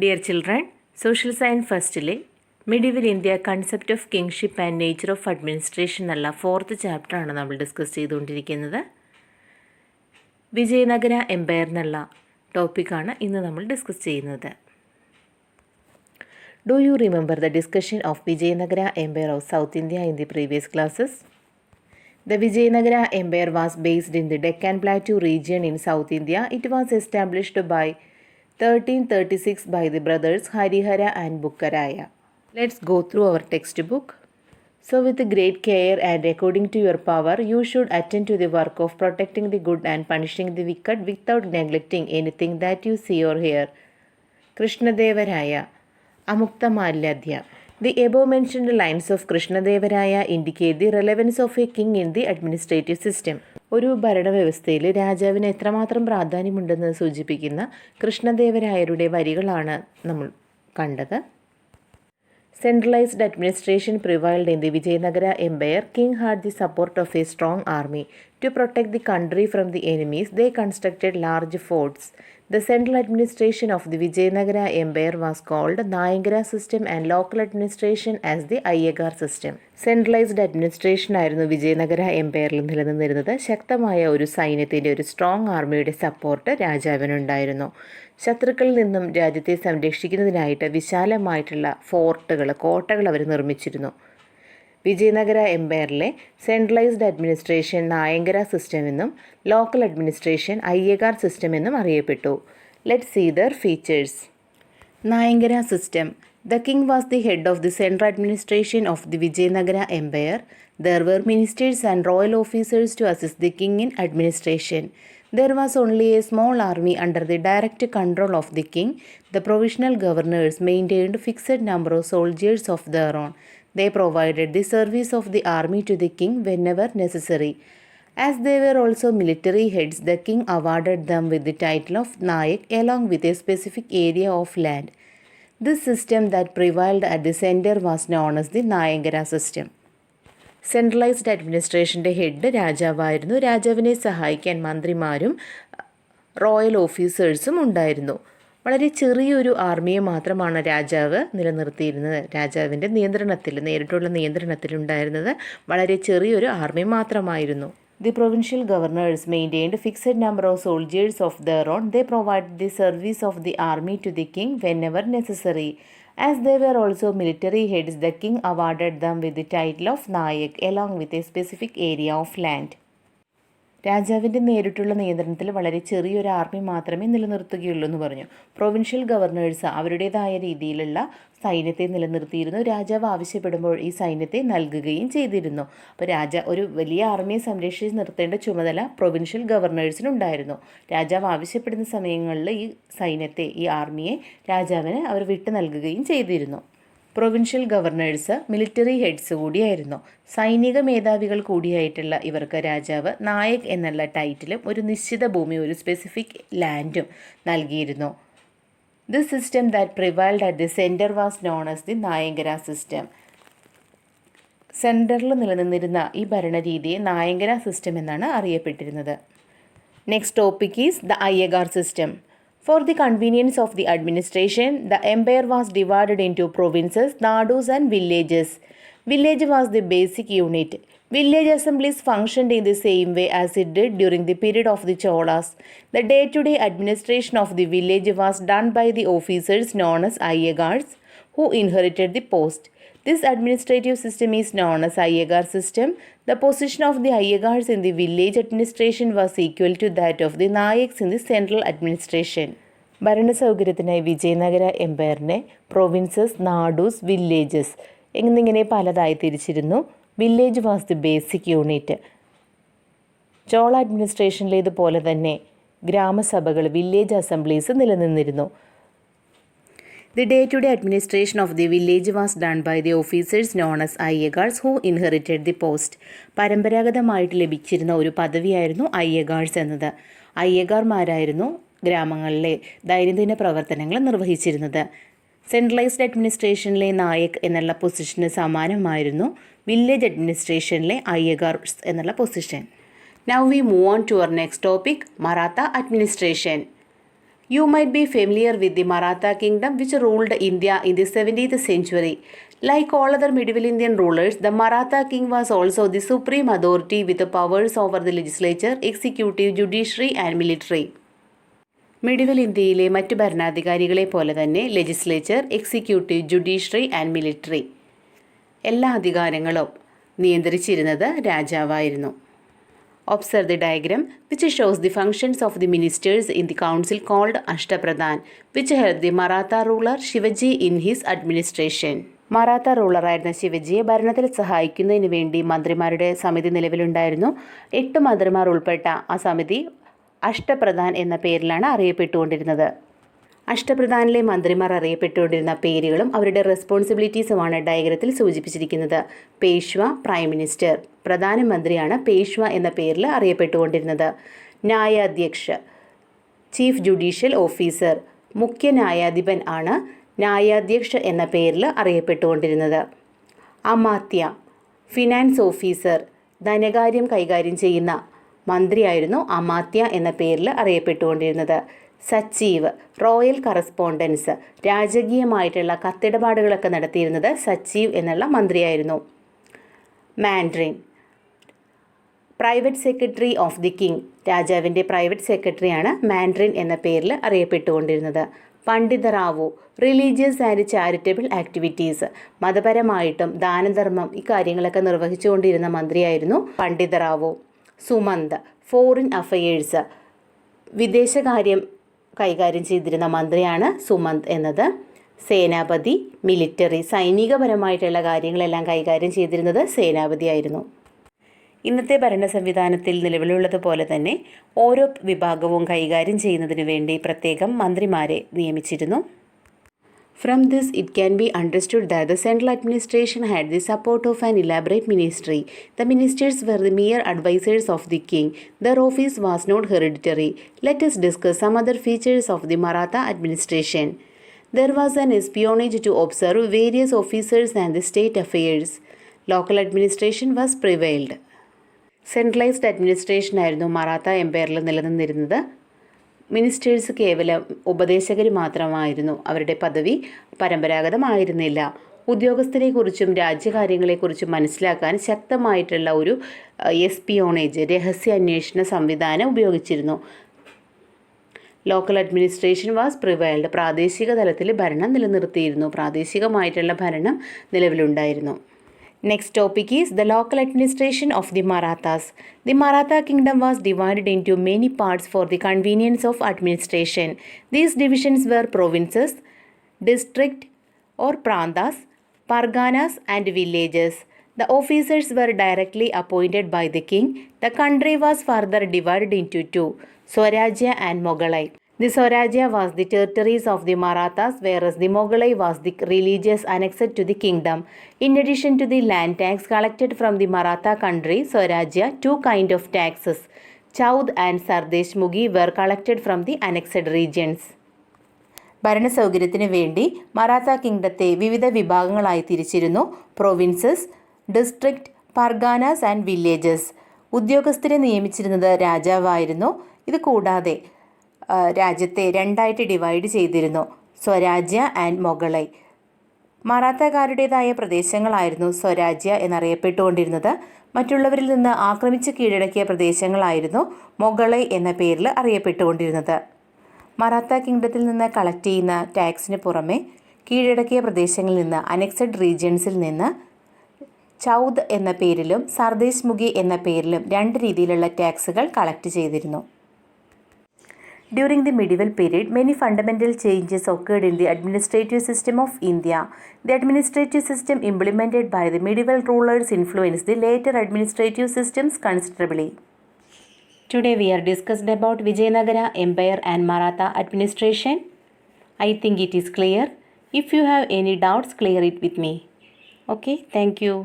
Dear children, Social Science ഫസ്റ്റിലെ medieval India concept of kingship and nature of administration എന്നുള്ള 4th ചാപ്റ്ററാണ് നമ്മൾ discuss ചെയ്തുകൊണ്ടിരിക്കുന്നത്. വിജയനഗര എംപയർ എന്നുള്ള ടോപ്പിക്കാണ് ഇന്ന് നമ്മൾ ഡിസ്കസ് ചെയ്യുന്നത്. Do you remember the discussion of Vijayanagara empire of south India in the previous classes? The Vijayanagara Empire was based in the Deccan Plateau region in South India. It was established by 1336 by the brothers Harihara and Bukkaraya. Let's go through our textbook. So with great care and according to your power, you should attend to the work of protecting the good and punishing the wicked without neglecting anything that you see or hear. Krishnadevaraya, Amukta Malyadhya. The above-mentioned lines of Krishnadevaraya indicate the relevance of a king in the administrative system. ഒരു ഭരണവ്യവസ്ഥയിൽ രാജാവിന് എത്രമാത്രം പ്രാധാന്യമുണ്ടെന്ന് സൂചിപ്പിക്കുന്ന കൃഷ്ണദേവരായരുടെ വരികളാണ് നമ്മൾ കണ്ടത്. Centralized administration prevailed in the Vijayanagara Empire. King had the support of a strong army. To protect the country from the enemies, they constructed large forts. The central administration of the Vijayanagara Empire was called Nayankara System and local administration as the Ayyagar System. Centralised administration ആയിരുന്നു വിജയനഗര എംപയറിൽ നിലനിന്നിരുന്നത്. ശക്തമായ ഒരു സൈന്യത്തിൻ്റെ ഒരു strong ആർമിയുടെ support രാജാവിനുണ്ടായിരുന്നു. ശത്രുക്കളിൽ നിന്നും രാജ്യത്തെ സംരക്ഷിക്കുന്നതിനായിട്ട് വിശാലമായിട്ടുള്ള ഫോർട്ടുകൾ, കോട്ടകൾ അവർ നിർമ്മിച്ചിരുന്നു. വിജയനഗര എംപയറിലെ സെൻട്രലൈസ്ഡ് അഡ്മിനിസ്ട്രേഷൻ നായങ്കര സിസ്റ്റം എന്നും ലോക്കൽ അഡ്മിനിസ്ട്രേഷൻ അയ്യഗാർ സിസ്റ്റം എന്നും അറിയപ്പെട്ടു. Let's see their features. Nayankara system. The king was the head of the central administration of the Vijayanagara Empire. There were ministers and royal officers to assist the king in administration. There was only a small army under the direct control of the king. The provisional governors maintained fixed number of soldiers of their own. They provided the service of the army to the king whenever necessary. As they were also military heads, the king awarded them with the title of Nayak along with a specific area of land. This system that prevailed at the center was known as the Nayankara system. Centralised അഡ്മിനിസ്ട്രേഷൻ്റെ head രാജാവായിരുന്നു. രാജാവിനെ സഹായിക്കാൻ മന്ത്രിമാരും royal ഓഫീസേഴ്സും ഉണ്ടായിരുന്നു. വളരെ ചെറിയൊരു ആർമിയെ മാത്രമാണ് രാജാവ് നിലനിർത്തിയിരുന്നത്. രാജാവിൻ്റെ നേരിട്ടുള്ള നിയന്ത്രണത്തിലുണ്ടായിരുന്നത് വളരെ ചെറിയൊരു ആർമി മാത്രമായിരുന്നു. The provincial governors maintained fixed number of soldiers of their own. They provided the service of the army to the king whenever necessary. As they were also military heads, the king awarded them with the title of Nayak along with a specific area of land. രാജാവിൻ്റെ നേരിട്ടുള്ള നിയന്ത്രണത്തിൽ വളരെ ചെറിയൊരു army മാത്രമേ നിലനിർത്തുകയുള്ളൂ എന്ന് പറഞ്ഞു. Provincial governor's അവരുടേതായ രീതിയിലുള്ള സൈന്യത്തെ നിലനിർത്തിയിരുന്നു. രാജാവ് ആവശ്യപ്പെടുമ്പോൾ ഈ സൈന്യത്തെ നൽകുകയും ചെയ്തിരുന്നു. അപ്പോൾ ഒരു വലിയ ആർമിയെ സംരക്ഷിച്ച് നിർത്തേണ്ട ചുമതല പ്രൊവിൻഷ്യൽ ഗവർണേഴ്സിനുണ്ടായിരുന്നു. രാജാവ് ആവശ്യപ്പെടുന്ന സമയങ്ങളിൽ ഈ സൈന്യത്തെ, ഈ ആർമിയെ രാജാവിന് അവർ വിട്ടു നൽകുകയും ചെയ്തിരുന്നു. പ്രൊവിൻഷ്യൽ ഗവർണേഴ്സ് മിലിറ്ററി ഹെഡ്സ് കൂടിയായിരുന്നു. സൈനിക മേധാവികൾ കൂടിയായിട്ടുള്ള ഇവർക്ക് രാജാവ് നായക് എന്നുള്ള ടൈറ്റിലും ഒരു നിശ്ചിത ഭൂമി, ഒരു സ്പെസിഫിക് ലാൻഡും നൽകിയിരുന്നു. This system that prevailed at the centre was known as the Nayankara system. സെൻറ്ററിൽ നിലനിന്നിരുന്ന ഈ ഭരണരീതിയെ നായങ്കര സിസ്റ്റം എന്നാണ് അറിയപ്പെട്ടിരുന്നത്. Next topic is the Ayyagar system. For the convenience of the administration, the empire was divided into provinces, nadus and villages. Village was the basic unit. Village assemblies functioned in the same way as it did during the period of the Cholas. The day-to-day administration of the village was done by the officers known as Ayyagars, who inherited the post. This administrative system is known as Ayyagar System. The position of the Ayyagars in the village administration was equal to that of the Nayaks in the central administration. ഭരണസൗകര്യത്തിനായി വിജയനഗര എംപയറിനെ provinces, nadus, villages എന്നിങ്ങനെ പലതായി തിരിച്ചിരുന്നു. Village was the basic unit. Chola അഡ്മിനിസ്ട്രേഷനിലേതുപോലെ തന്നെ ഗ്രാമസഭകൾ, village assemblies നിലനിന്നിരുന്നു. The day-to-day administration of the village was done by the officers known as Ayyagars who inherited the post. പരമ്പരാഗതമായിട്ട് ലഭിച്ചിരുന്ന ഒരു പദവിയായിരുന്നു അയ്യഗാർസ് എന്നത്. അയ്യഗാർമാരായിരുന്നു ഗ്രാമങ്ങളിലെ ദൈനംദിന പ്രവർത്തനങ്ങൾ നിർവഹിച്ചിരുന്നത്. സെൻട്രലൈസ്ഡ് അഡ്മിനിസ്ട്രേഷനിലെ നായക് എന്നുള്ള പൊസിഷന് സമാനമായിരുന്നു വില്ലേജ് അഡ്മിനിസ്ട്രേഷനിലെ അയ്യഗാർസ് എന്നുള്ള position. Now we move on to our next topic, Maratha administration. You might be familiar with the Maratha kingdom which ruled India in the 17th century. Like all other medieval Indian rulers, the Maratha king was also the supreme authority with the powers over the legislature, executive, judiciary and military. Medieval ഇന്ത്യയിലെ മറ്റു ഭരണാധികാരികളെ പോലെ തന്നെ legislature, executive, judiciary and military എല്ലാ അധികാരങ്ങളും നിയന്ത്രിച്ചിരുന്നത് രാജാവായിരുന്നു. Observe the diagram which shows the functions of the ministers in the council called Ashtapradhan, which helped the Maratha ruler Shivaji in his administration. Maratha റൂളറായിരുന്ന ശിവജിയെ ഭരണത്തിൽ സഹായിക്കുന്നതിന് വേണ്ടി മന്ത്രിമാരുടെ സമിതി നിലവിലുണ്ടായിരുന്നു. 8 മന്ത്രിമാർ ഉൾപ്പെട്ട ആ സമിതി അഷ്ടപ്രധാൻ എന്ന പേരിലാണ് അറിയപ്പെട്ടുകൊണ്ടിരുന്നത്. അഷ്ടപ്രധാനിലെ മന്ത്രിമാർ അറിയപ്പെട്ടുകൊണ്ടിരുന്ന പേരുകളും അവരുടെ റെസ്പോൺസിബിലിറ്റീസുമാണ് ഡയഗ്രത്തിൽ സൂചിപ്പിച്ചിരിക്കുന്നത്. പേഷ്വ, പ്രൈം മിനിസ്റ്റർ, പ്രധാനമന്ത്രിയാണ് പേഷ്വ എന്ന പേരിൽ അറിയപ്പെട്ടുകൊണ്ടിരുന്നത്. ന്യായാധ്യക്ഷ, ചീഫ് ജുഡീഷ്യൽ ഓഫീസർ, മുഖ്യ ന്യായാധിപൻ ആണ് ന്യായാധ്യക്ഷ എന്ന പേരിൽ അറിയപ്പെട്ടുകൊണ്ടിരുന്നത്. അമാത്യ, ഫിനാൻസ് ഓഫീസർ, ധനകാര്യം കൈകാര്യം ചെയ്യുന്ന മന്ത്രിയായിരുന്നു അമാത്യ എന്ന പേരിൽ അറിയപ്പെട്ടുകൊണ്ടിരുന്നത്. സച്ചീവ്, റോയൽ കറസ്പോണ്ടൻസ്, രാജകീയമായിട്ടുള്ള കത്തിടപാടുകളൊക്കെ നടത്തിയിരുന്നത് സച്ചീവ് എന്നുള്ള മന്ത്രിയായിരുന്നു. Mandarin, private secretary of the king, രാജാവിൻ്റെ പ്രൈവറ്റ് സെക്രട്ടറിയാണ് മാൻഡ്രിൻ എന്ന പേരിൽ അറിയപ്പെട്ടുകൊണ്ടിരുന്നത്. പണ്ഡിതറാവു, റിലീജിയസ് ആൻഡ് ചാരിറ്റബിൾ ആക്ടിവിറ്റീസ്, മതപരമായിട്ടും ദാനധർമ്മം ഇക്കാര്യങ്ങളൊക്കെ നിർവഹിച്ചുകൊണ്ടിരുന്ന മന്ത്രിയായിരുന്നു പണ്ഡിതറാവു. സുമന്ത്, ഫോറിൻ അഫയേഴ്സ്, വിദേശകാര്യം കൈകാര്യം ചെയ്തിരുന്ന മന്ത്രിയാണ് സുമന്ത് എന്നത്. സേനാപതി, മിലിറ്ററി, സൈനികപരമായിട്ടുള്ള കാര്യങ്ങളെല്ലാം കൈകാര്യം ചെയ്തിരുന്നത് സേനാപതിയായിരുന്നു. ഇന്നത്തെ ഭരണ സംവിധാനത്തിൽ നിലവിലുള്ളതുപോലെ തന്നെ ഓരോ വിഭാഗവും കൈകാര്യം ചെയ്യുന്നതിന് വേണ്ടി പ്രത്യേകം മന്ത്രിമാരെ നിയമിച്ചിരുന്നു. From this, it can be understood that the central administration had the support of an elaborate ministry. The ministers were the mere advisors of the king. Their office was not hereditary. Let us discuss some other features of the Maratha administration. There was an espionage to observe various officers and the state affairs. Local administration was prevailed. Centralised administration ആയിരുന്നു മറാത്ത എംപയറിൽ നിലനിന്നിരുന്നത്. Ministers കേവലം ഉപദേശകർ മാത്രമായിരുന്നു. അവരുടെ പദവി പരമ്പരാഗതമായിരുന്നില്ല. ഉദ്യോഗസ്ഥരെക്കുറിച്ചും രാജ്യകാര്യങ്ങളെക്കുറിച്ചും മനസ്സിലാക്കാൻ ശക്തമായിട്ടുള്ള ഒരു എസ്പിയോണേജ്, രഹസ്യാന്വേഷണ സംവിധാനം ഉപയോഗിച്ചിരുന്നു. ലോക്കൽ അഡ്മിനിസ്ട്രേഷൻ വാസ് പ്രിവൈൽഡ്, പ്രാദേശിക തലത്തിൽ ഭരണം നിലനിർത്തിയിരുന്നു. പ്രാദേശികമായിട്ടുള്ള ഭരണം നിലവിലുണ്ടായിരുന്നു. Next topic is the local administration of the Marathas. The Maratha kingdom was divided into many parts for the convenience of administration. These divisions were provinces, district or prantas, parganas and villages. The officers were directly appointed by the king. The country was further divided into two, Swarajya and Moghalai. The Swarajya was the territories of the Marathas, whereas the Moghalai was the religious annexed to the kingdom. In addition to the land tax collected from the Maratha country, Swarajya, two kinds of taxes, Chaud and Sardesh Mugi, were collected from the annexed regions. ഭരണസൗകര്യത്തിന് വേണ്ടി മറാത്ത കിങ്ഡത്തെ വിവിധ വിഭാഗങ്ങളായി തിരിച്ചിരുന്നു. Provinces, district, parganas and villages. ഉദ്യോഗസ്ഥരെ നിയമിച്ചിരുന്നത് രാജാവായിരുന്നു. ഇത് കൂടാതെ രാജ്യത്തെ രണ്ടായിട്ട് ഡിവൈഡ് ചെയ്തിരുന്നു, സ്വരാജ്യ ആൻഡ് മൊഗളൈ. മറാത്തക്കാരുടേതായ പ്രദേശങ്ങളായിരുന്നു സ്വരാജ്യ എന്നറിയപ്പെട്ടുകൊണ്ടിരുന്നത്. മറ്റുള്ളവരിൽ നിന്ന് ആക്രമിച്ച് കീഴടക്കിയ പ്രദേശങ്ങളായിരുന്നു മൊഗളൈ എന്ന പേരിൽ അറിയപ്പെട്ടുകൊണ്ടിരുന്നത്. മറാത്ത കിങ്ഡത്തിൽ നിന്ന് കളക്ട് ചെയ്യുന്ന ടാക്സിന് പുറമെ കീഴടക്കിയ പ്രദേശങ്ങളിൽ നിന്ന്, അനെക്സഡ് റീജിയൻസിൽ നിന്ന് ചൗദ് എന്ന പേരിലും സർദേശ് മുഖി എന്ന പേരിലും രണ്ട് രീതിയിലുള്ള ടാക്സുകൾ കളക്ട് ചെയ്തിരുന്നു. During the medieval period, many fundamental changes occurred in the administrative system of India. The administrative system implemented by the medieval rulers influenced the later administrative systems considerably. Today we are discussed about Vijayanagara Empire and Maratha administration. I think it is clear. If you have any doubts, clear it with me. Okay, thank you.